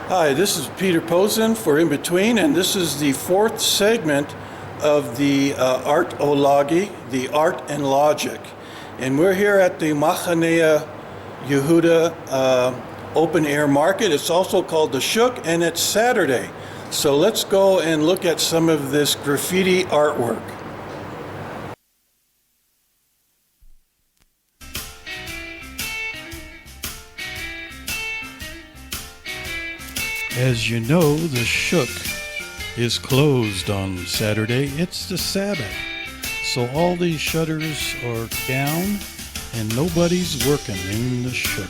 Hi, this is Peter Posen for In Between, and this is the fourth segment of the Artology, the Art and Logic. And we're here at the Machanea Yehuda Open Air Market. It's also called the Shuk, and it's Saturday. So let's go and look at some of this graffiti artwork. As you know, the Shuk is closed on Saturday. It's the Sabbath. So all these shutters are down and nobody's working in the Shuk.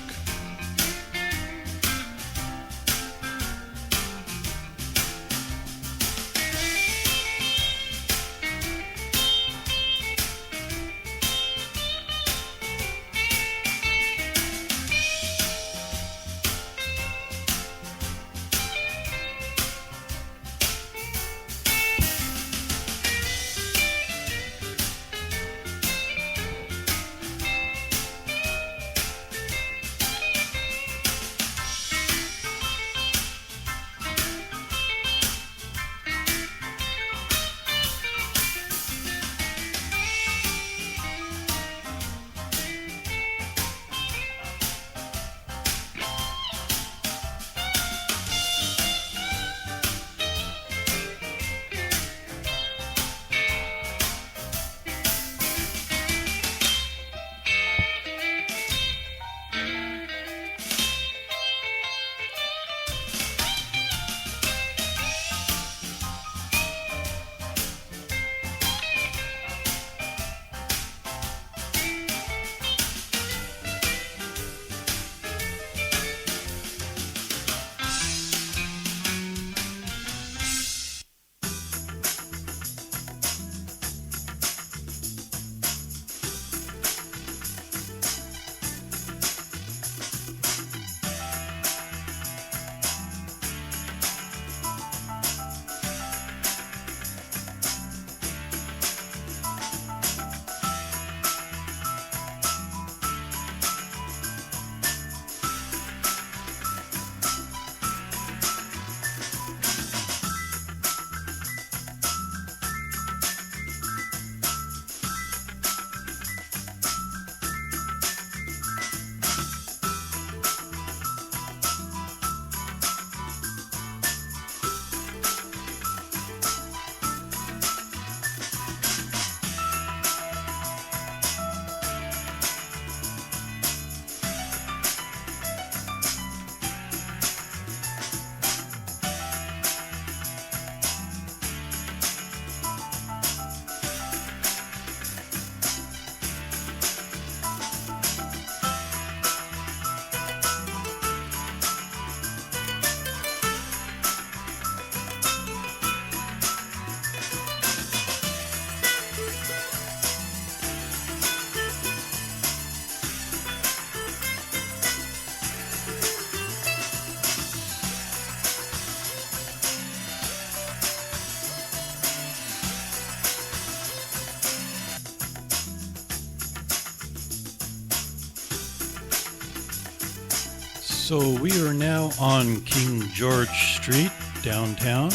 So we are now on King George Street, downtown,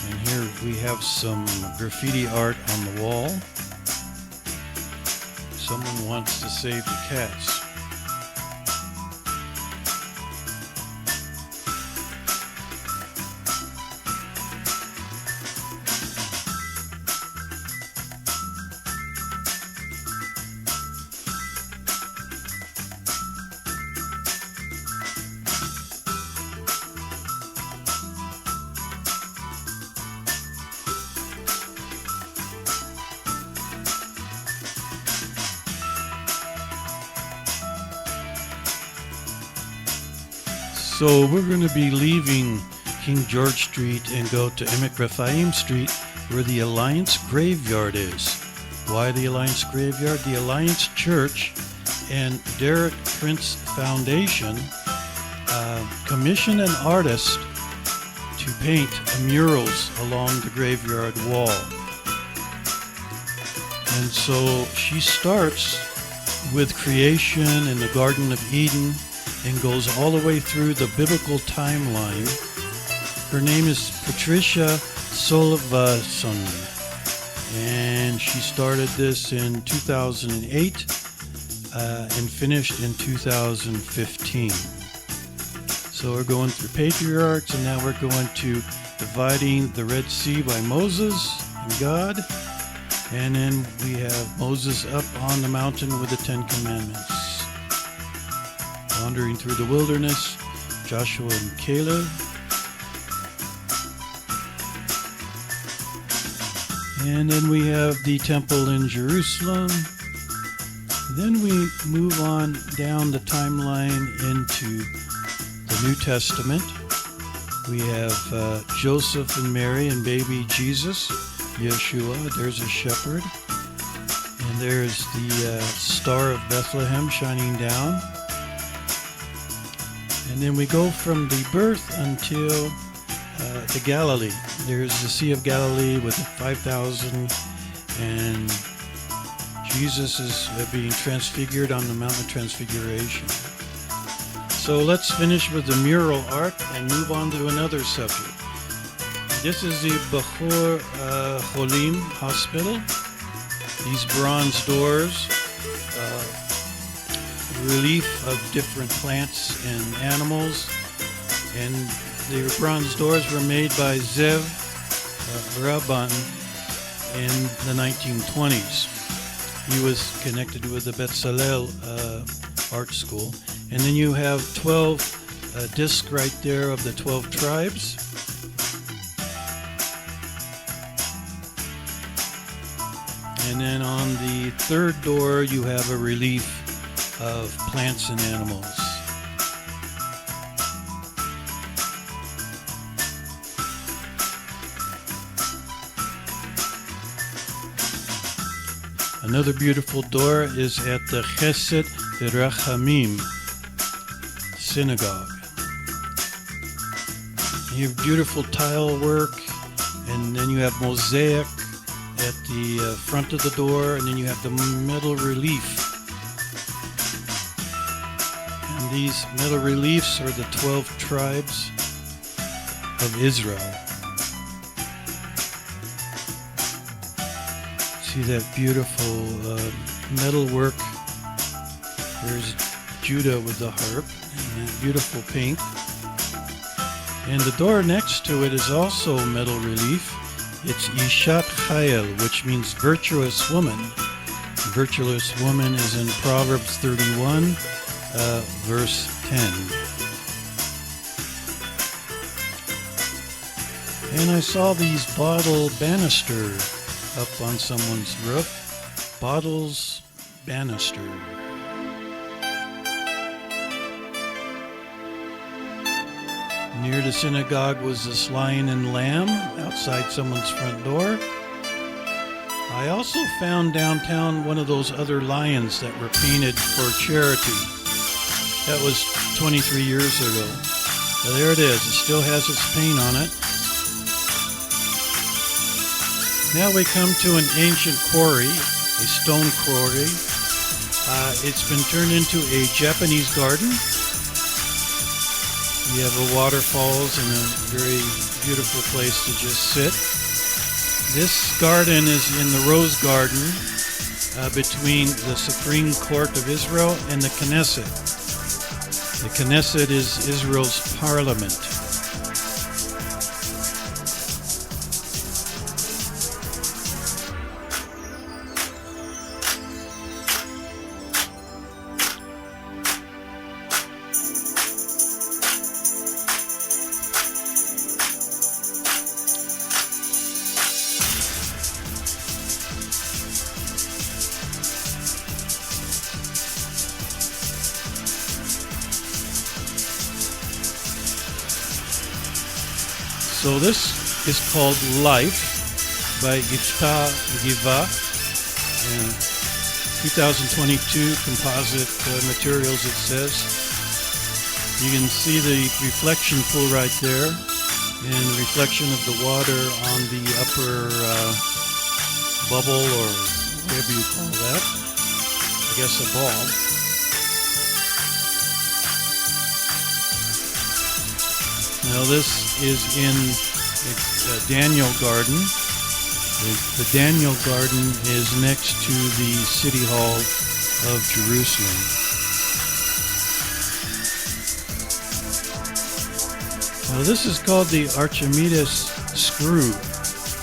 and here we have some graffiti art on the wall. Someone wants to save the cats. So we're going to be leaving King George Street and go to Emek Rephaim Street, where the Alliance Graveyard is. Why the Alliance Graveyard? The Alliance Church and Derek Prince Foundation commissioned an artist to paint murals along the graveyard wall. And so she starts with creation in the Garden of Eden, and goes all the way through the biblical timeline. Her name is Patricia Solvason, and she started this in 2008 and finished in 2015. So we're going through patriarchs, and now we're going to dividing the Red Sea by Moses and God. And then we have Moses up on the mountain with the Ten Commandments. Wandering through the wilderness, Joshua and Caleb. And then we have the temple in Jerusalem. Then we move on down the timeline into the New Testament. We have Joseph and Mary and baby Jesus, Yeshua. There's a shepherd. And there's the Star of Bethlehem shining down. And then we go from the birth until the Galilee. There's the Sea of Galilee with the 5,000, and Jesus is being transfigured on the Mount of Transfiguration. So let's finish with the mural art and move on to another subject. This is the Bechor Cholim Hospital. These bronze doors, relief of different plants and animals, and the bronze doors were made by Zev Rabban in the 1920s. He was connected with the Betzalel art school. And then you have 12 discs right there of the 12 tribes. And then on the third door you have a relief of plants and animals. Another beautiful door is at the Chesed Rachamim synagogue. You have beautiful tile work, and then you have mosaic at the front of the door, and then you have the metal relief. And these metal reliefs are the 12 tribes of Israel. See that beautiful metal work. There's Judah with the harp and that beautiful paint. And the door next to it is also metal relief. It's Ishat Chayil, which means virtuous woman. Virtuous woman is in Proverbs 31, verse 10. And I saw these bottle banister up on someone's roof. Bottles banister. Near the synagogue was this lion and lamb outside someone's front door. I also found downtown one of those other lions that were painted for charity. That was 23 years ago. Now there it is. It still has its paint on it. Now we come to an ancient quarry, a stone quarry. It's been turned into a Japanese garden. You have a waterfalls and a very beautiful place to just sit. This garden is in the Rose Garden between the Supreme Court of Israel and the Knesset. The Knesset is Israel's parliament. So this is called Life by Yitzhak Giva, 2022 composite materials, it says. You can see the reflection pool right there and the reflection of the water on the upper bubble, or whatever you call that. I guess a ball. Now this is in the Daniel Garden. The Daniel Garden is next to the City Hall of Jerusalem. Now this is called the Archimedes screw.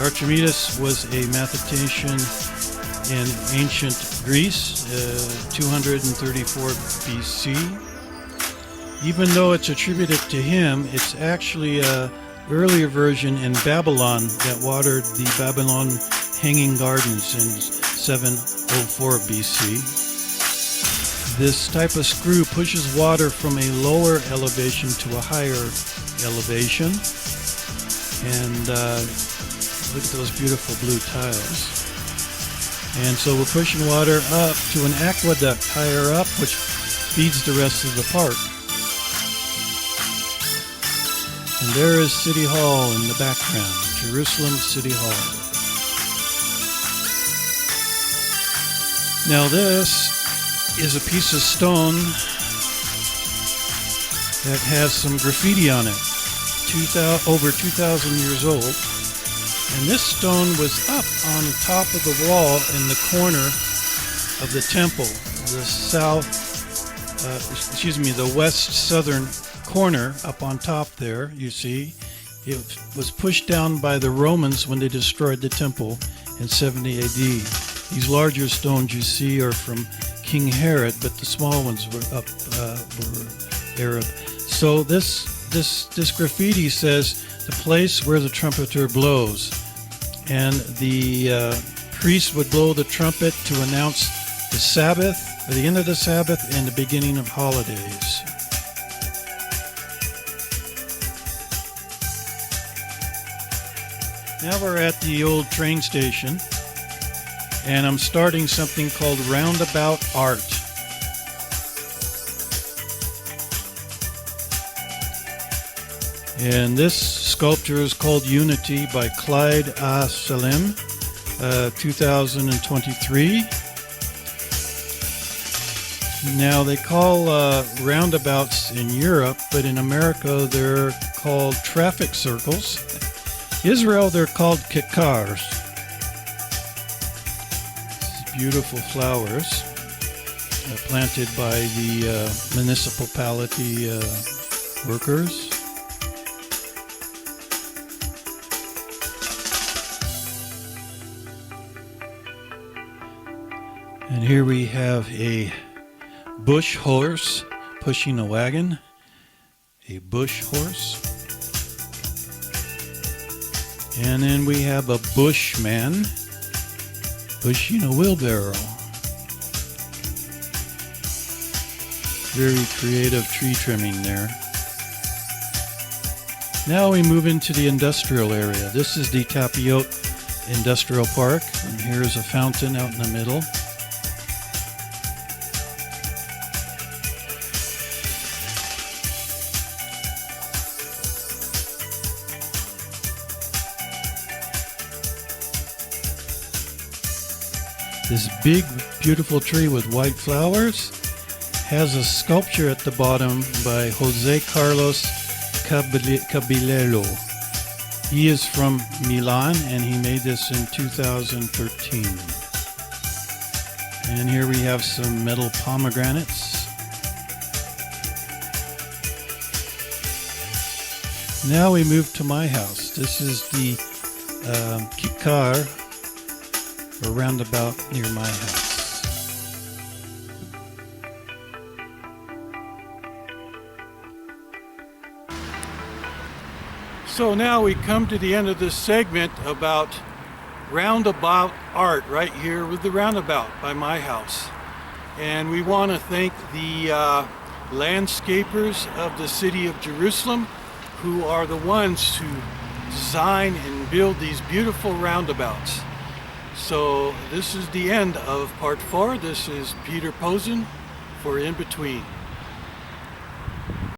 Archimedes was a mathematician in ancient Greece, 234 BC. Even though it's attributed to him, it's actually an earlier version in Babylon that watered the Babylon Hanging Gardens in 704 BC. This type of screw pushes water from a lower elevation to a higher elevation. And look at those beautiful blue tiles. And so we're pushing water up to an aqueduct higher up, which feeds the rest of the park. And there is City Hall in the background, Jerusalem City Hall. Now this is a piece of stone that has some graffiti on it, over 2,000 years old. And this stone was up on top of the wall in the corner of the temple, the west southern corner up on top there, you see. It was pushed down by the Romans when they destroyed the temple in 70 AD. These larger stones you see are from King Herod, but the small ones were were Arab. So this graffiti says, the place where the trumpeter blows. And the priest would blow the trumpet to announce the Sabbath, or the end of the Sabbath, and the beginning of holidays. Now we're at the old train station, and I'm starting something called roundabout art. And this sculpture is called Unity by Clyde A. Salim, 2023. Now they call roundabouts in Europe, but in America they're called traffic circles. Israel they're called kikars. These beautiful flowers planted by the municipality workers. And here we have a bush horse pushing a wagon. A bush horse. And then we have a bushman pushing a wheelbarrow. Very creative tree trimming there. Now we move into the industrial area. This is the Tapiote Industrial Park, and here's a fountain out in the middle. This big, beautiful tree with white flowers has a sculpture at the bottom by Jose Carlos Caballero. He is from Milan, and he made this in 2013. And here we have some metal pomegranates. Now we move to my house. This is the Kikar, or roundabout near my house. So now we come to the end of this segment about roundabout art right here with the roundabout by my house. And we want to thank the landscapers of the city of Jerusalem, who are the ones who design and build these beautiful roundabouts. So this is the end of part 4. This is Peter Posen for In Between.